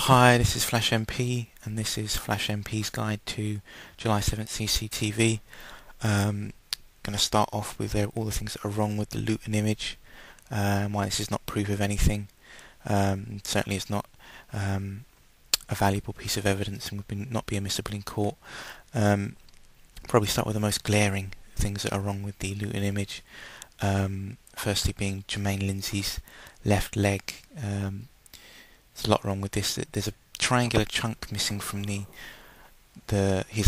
Hi, this is Flashmp, and this is Flashmp's guide to July 7th CCTV. Going to start off with all the things that are wrong with the Luton image, why this is not proof of anything. Certainly it's not a valuable piece of evidence and would not be admissible in court. Probably start with the most glaring things that are wrong with the Luton image. Firstly being Jermaine Lindsay's left leg. There's a lot wrong with this. There's a triangular chunk missing from his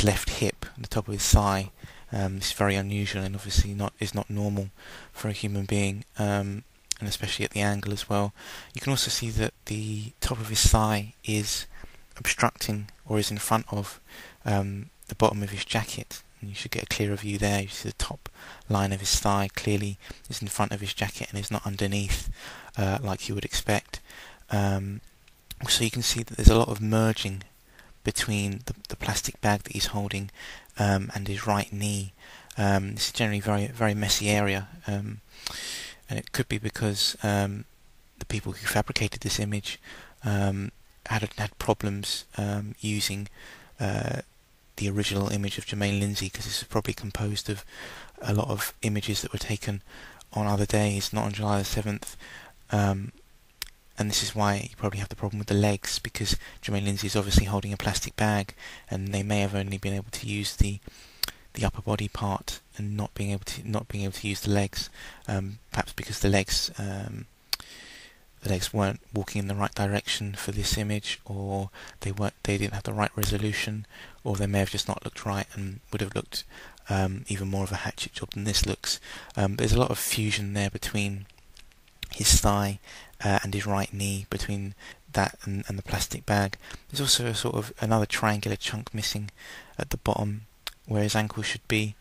left hip, the top of his thigh. This is very unusual and obviously is not normal for a human being, and especially at the angle as well. You can also see that the top of his thigh is obstructing or is in front of the bottom of his jacket. And you should get a clearer view there. You see the top line of his thigh clearly is in front of his jacket and is not underneath, like you would expect. So you can see that there's a lot of merging between the plastic bag that he's holding and his right knee. This is generally very messy area, and it could be because the people who fabricated this image had problems using the original image of Jermaine Lindsay, because this is probably composed of a lot of images that were taken on other days, not on July the 7th. And this is why you probably have the problem with the legs, because Jermaine Lindsay is obviously holding a plastic bag, and they may have only been able to use the upper body part and not being able to use the legs, perhaps because the legs weren't walking in the right direction for this image, or they didn't have the right resolution, or they may have just not looked right and would have looked even more of a hatchet job than this looks. There's a lot of fusion there between his thigh and his right knee, between that and the plastic bag. There's also a sort of another triangular chunk missing at the bottom where his ankle should be,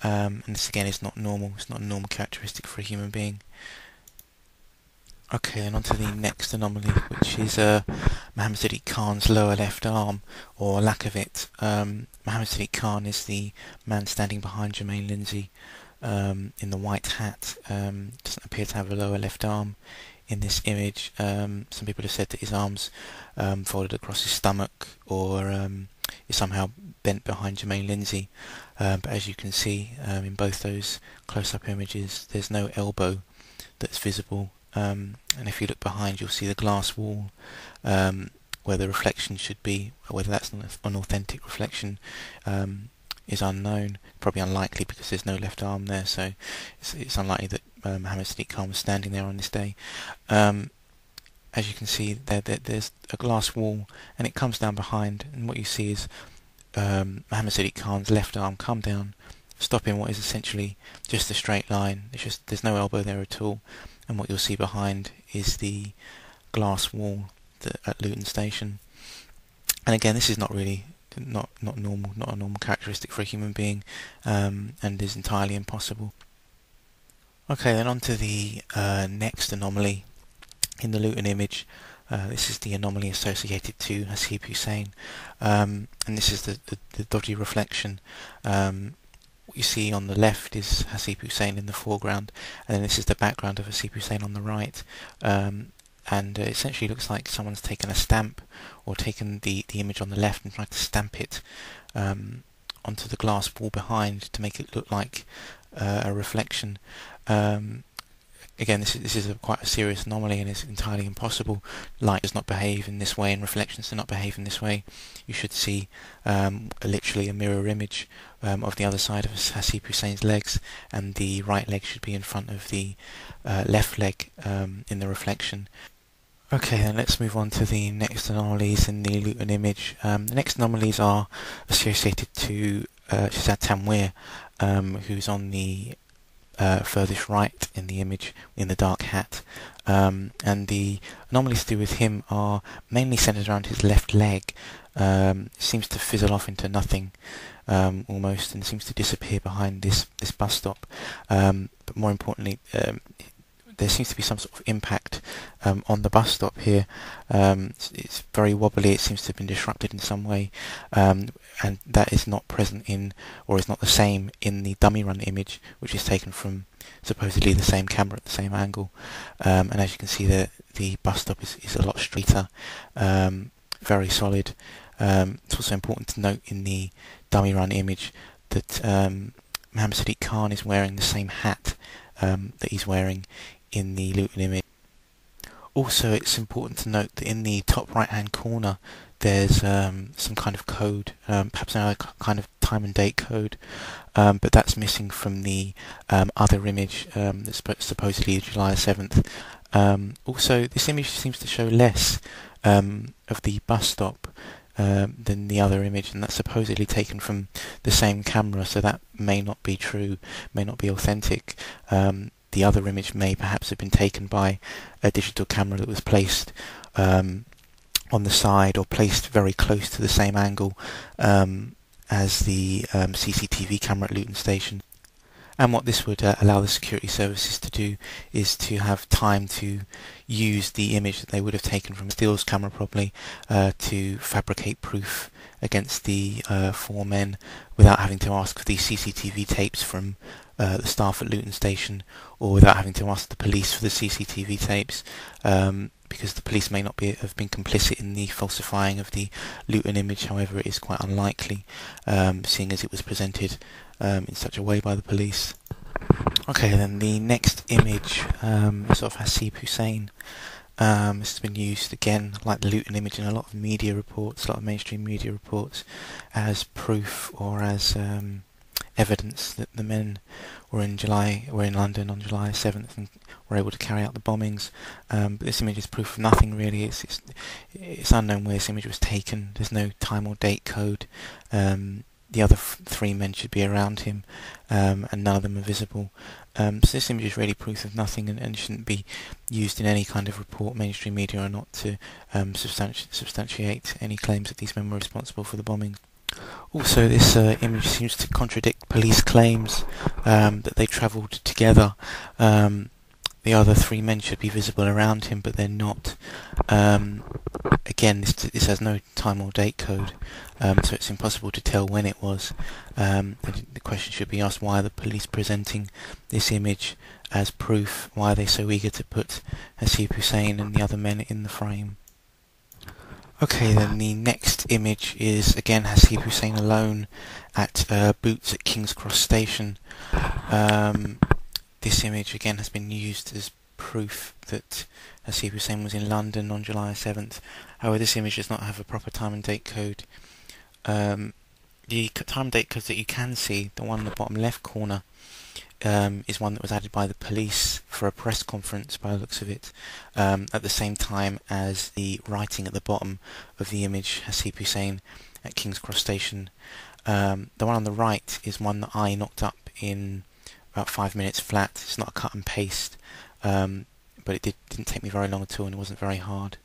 and this again is not normal. It's not a normal characteristic for a human being. Okay, and on to the next anomaly, which is Mohammed Sadiq Khan's lower left arm, or lack of it. Mohammed Sadiq Khan is the man standing behind Jermaine Lindsay in the white hat. Doesn't appear to have a lower left arm in this image. Some people have said that his arms folded across his stomach, or is somehow bent behind Jermaine Lindsay. But as you can see in both those close-up images, there's no elbow that's visible. And if you look behind, you'll see the glass wall where the reflection should be. Whether that's an authentic reflection is unknown. Probably unlikely, because there's no left arm there, so it's unlikely that Mohammed Sadiq Khan was standing there on this day. As you can see, there's a glass wall, and it comes down behind, and what you see is Mohammed Sadiq Khan's left arm come down, stopping what is essentially just a straight line. There's no elbow there at all, and what you'll see behind is the glass wall at Luton Station. And again, this is not normal, not a normal characteristic for a human being, and is entirely impossible. Okay, then on to the next anomaly in the Luton image. This is the anomaly associated to Hasib Hussein, and this is the dodgy reflection. What you see on the left is Hasib Hussein in the foreground, and then this is the background of Hasib Hussein on the right. And it essentially looks like someone's taken a stamp, or taken the image on the left and tried to stamp it onto the glass wall behind to make it look like a reflection. Again, this is quite a serious anomaly, and it's entirely impossible. Light does not behave in this way, and reflections do not behave in this way. You should see literally a mirror image of the other side of Hasib Hussein's legs, and the right leg should be in front of the left leg in the reflection. Okay, then let's move on to the next anomalies in the Luton image. The next anomalies are associated to Shazad Tanweer, who's on the furthest right in the image, in the dark hat. And the anomalies to do with him are mainly centered around his left leg. It seems to fizzle off into nothing almost, and seems to disappear behind this bus stop. But more importantly, there seems to be some sort of impact on the bus stop here. It's very wobbly. It seems to have been disrupted in some way, and that is not present in, or is not the same in, the dummy run image, which is taken from supposedly the same camera at the same angle. And as you can see, the bus stop is a lot straighter. very solid. It's also important to note in the dummy run image that Mohammed Sadiq Khan is wearing the same hat that he's wearing in the Luton image. Also, it's important to note that in the top right hand corner there's some kind of code, perhaps another kind of time and date code, but that's missing from the other image that's supposedly July 7th. Also, this image seems to show less of the bus stop than the other image, and that's supposedly taken from the same camera, so that may not be true, may not be authentic. The other image may perhaps have been taken by a digital camera that was placed on the side or placed very close to the same angle as the CCTV camera at Luton Station. And what this would allow the security services to do is to have time to use the image that they would have taken from Steele's camera probably to fabricate proof against the four men without having to ask for the CCTV tapes from the staff at Luton Station, or without having to ask the police for the CCTV tapes, because the police may not have been complicit in the falsifying of the Luton image. However, it is quite unlikely, seeing as it was presented in such a way by the police. Okay, then the next image is of Hasib Hussein. This has been used again, like the Luton image, in a lot of media reports, a lot of mainstream media reports, as proof or as evidence that the men were in London on July 7th and were able to carry out the bombings. But this image is proof of nothing really. It's unknown where this image was taken. There's no time or date code. The other three men should be around him, and none of them are visible. So this image is really proof of nothing, and shouldn't be used in any kind of report, mainstream media or not, to substantiate any claims that these men were responsible for the bombing. Also, this image seems to contradict police claims that they travelled together. The other three men should be visible around him, but they're not. Again, this has no time or date code, so it's impossible to tell when it was. The question should be asked, why are the police presenting this image as proof? Why are they so eager to put Hasib Hussein and the other men in the frame? Okay, then the next image is again Hasib Hussein alone at Boots at King's Cross Station. This image again has been used as proof that Hasib Hussein was in London on July 7th. However, this image does not have a proper time and date code. The time and date codes that you can see, the one in the bottom left corner, is one that was added by the police for a press conference by the looks of it, at the same time as the writing at the bottom of the image, Hasib Hussein at King's Cross Station. The one on the right is one that I knocked up in about 5 minutes flat. It's not a cut and paste, but it didn't take me very long at all, and it wasn't very hard.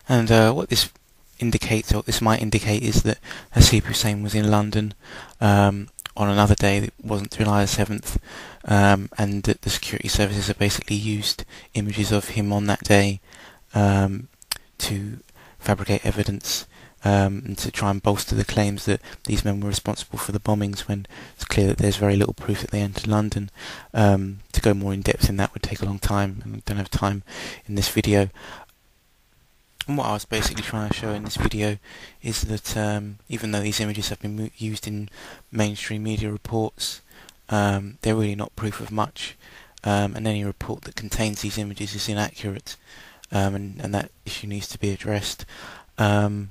And what this indicates, or this might indicate, is that Hasib Hussein was in London on another day that wasn't July 7th, and that the security services have basically used images of him on that day to fabricate evidence and to try and bolster the claims that these men were responsible for the bombings, when it's clear that there's very little proof that they entered London. To go more in depth in that would take a long time, and I don't have time in this video. And what I was basically trying to show in this video is that even though these images have been used in mainstream media reports, they're really not proof of much, and any report that contains these images is inaccurate, and that issue needs to be addressed. I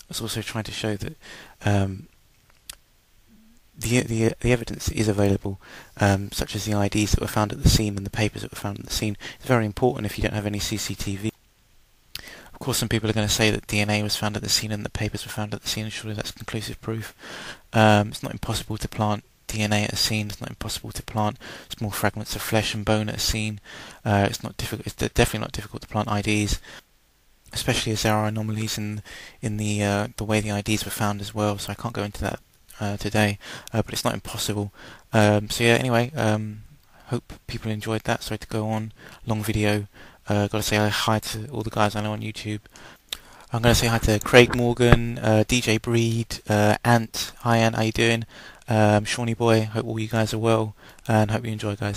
was also trying to show that the evidence that is available, such as the IDs that were found at the scene and the papers that were found at the scene, is very important if you don't have any CCTV. Of course, some people are going to say that DNA was found at the scene and the papers were found at the scene, and surely that's conclusive proof. It's not impossible to plant DNA at a scene. It's not impossible to plant small fragments of flesh and bone at a scene. It's not difficult. It's definitely not difficult to plant IDs, especially as there are anomalies in the way the IDs were found as well. So I can't go into that today, but it's not impossible. So yeah. Anyway, hope people enjoyed that. Sorry to go on, long video. Gotta say hi to all the guys I know on YouTube. I'm gonna say hi to Craig Morgan, DJ Breed, Ant. Hi Ant, how you doing? Shawnee Boy. Hope all you guys are well, and hope you enjoy, guys.